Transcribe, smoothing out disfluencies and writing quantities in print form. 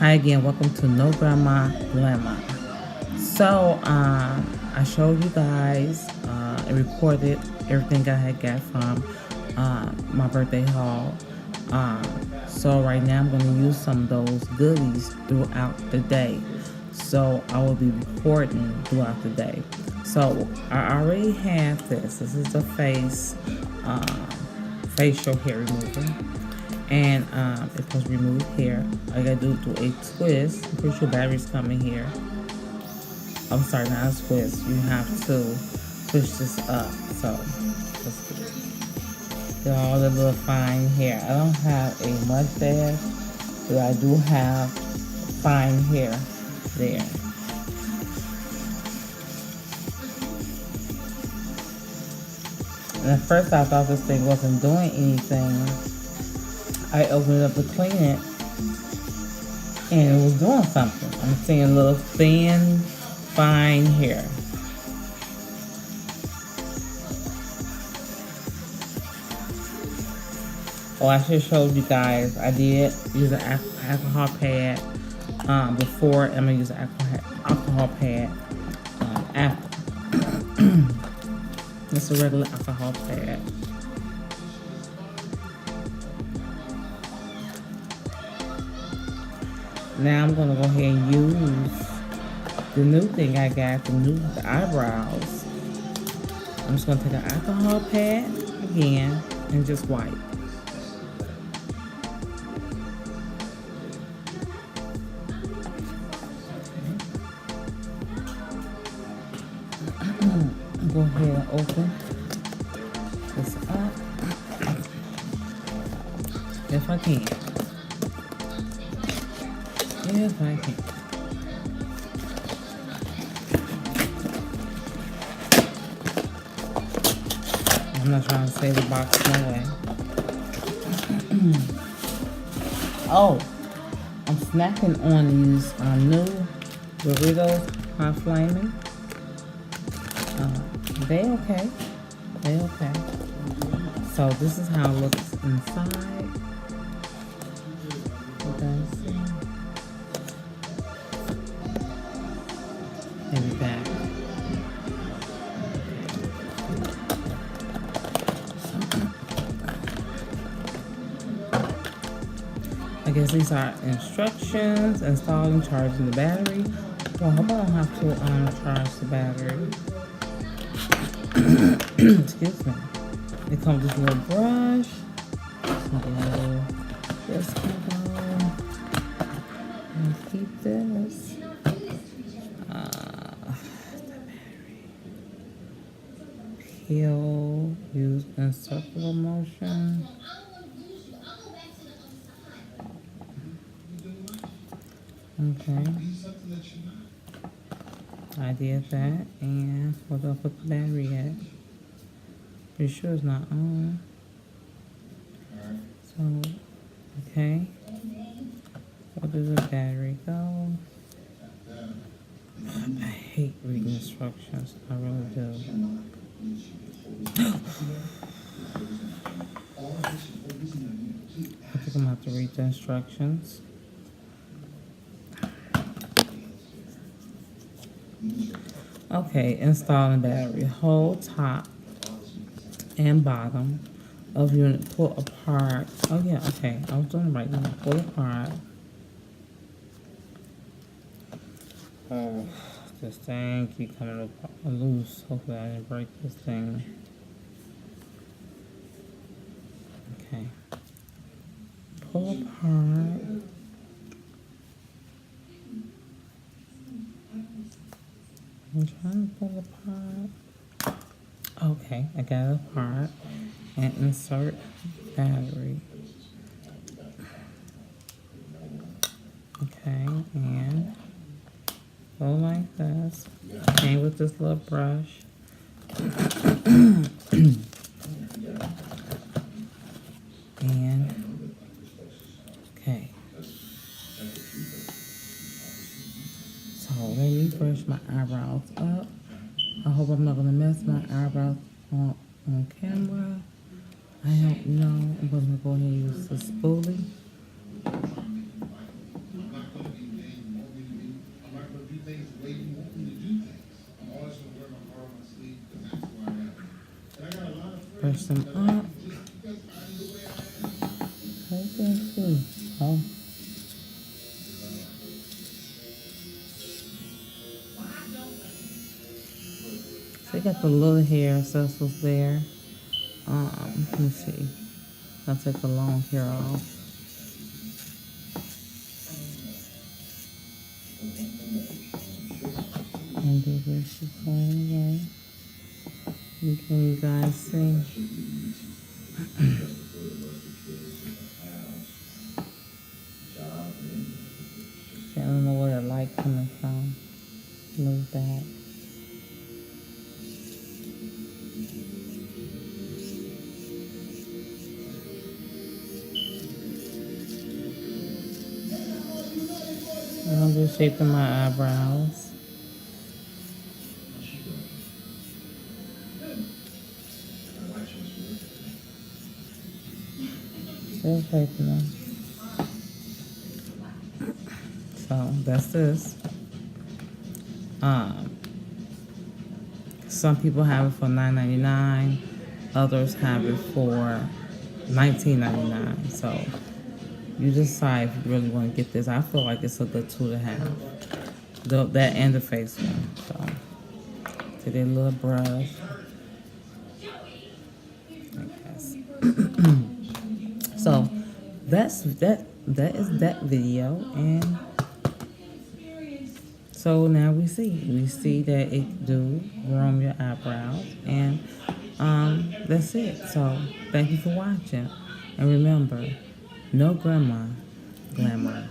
Hi again, welcome to No Grandma Glamour. So, I showed you guys and recorded everything I had got from my birthday haul. So right now I'm going to use some of those goodies throughout the day. So I will be recording throughout the day. So I already have this. This is the facial hair remover, and it's supposed to remove hair. All I gotta do a twist. I'm pretty sure batteries come in here. I'm sorry, not a twist. You have to push this up. So let's get all the little fine hair. I don't have a mustache, but I do have fine hair there. And at first I thought this thing wasn't doing anything. I opened it up to clean it, and it was doing something. I'm seeing little thin, fine hair. Oh, I should have showed you guys. I did use an alcohol pad before. I'm gonna use an alcohol pad after. It's a regular alcohol pad. Now I'm gonna go ahead and use the new thing I got, the eyebrows. I'm just gonna take an alcohol pad again and just wipe. Go ahead and open this up if I can. If I can. I'm not trying to save the box no way. Oh, I'm snacking on these new Doritos Hot Flaming. They okay. They okay. So this is how it looks inside. You guys see? And back. I guess these are instructions: installing, charging the battery. Well, I hope I don't have to charge the battery. Excuse me. It comes with this little brush. Just go and keep this. Peel, use in circular motion. Okay. I did that, and where do I put the battery at? Pretty sure it's not on. So, okay. Where does the battery go? I hate reading instructions. I really do. I think I'm gonna have to read the instructions. Okay, installing battery. Hold top and bottom of unit. Pull apart. Oh yeah, okay. I was doing it right now. Pull apart. Oh, this thing keep coming apart, loose. Hopefully I didn't break this thing. Okay. Pull apart. I'm trying to pull apart. Okay, I got it apart. And insert battery. Okay, and go like this. And with this little brush. And okay. So let me brush my eyebrows up. I hope I'm not gonna mess my eyebrows on camera. I don't know. I'm gonna go ahead and use the spoolie. brush them up. How you can see? Oh. So you got the little hair accessories there. Let me see. I'll take the long hair off. And do this the same way. Can you guys see? I don't know where the light coming from. Move back. And I'm just shaping my eyebrows. Still shaping them. So that's this. Some people have it for $9.99. Others have it for $19.99. So you decide if you really want to get this. I feel like it's a good tool to have. That and the face one. So take that little brush. So that's that. That is that video, and so now we see that it do groom your eyebrows, and that's it. So thank you for watching, and remember, no grandma glamour.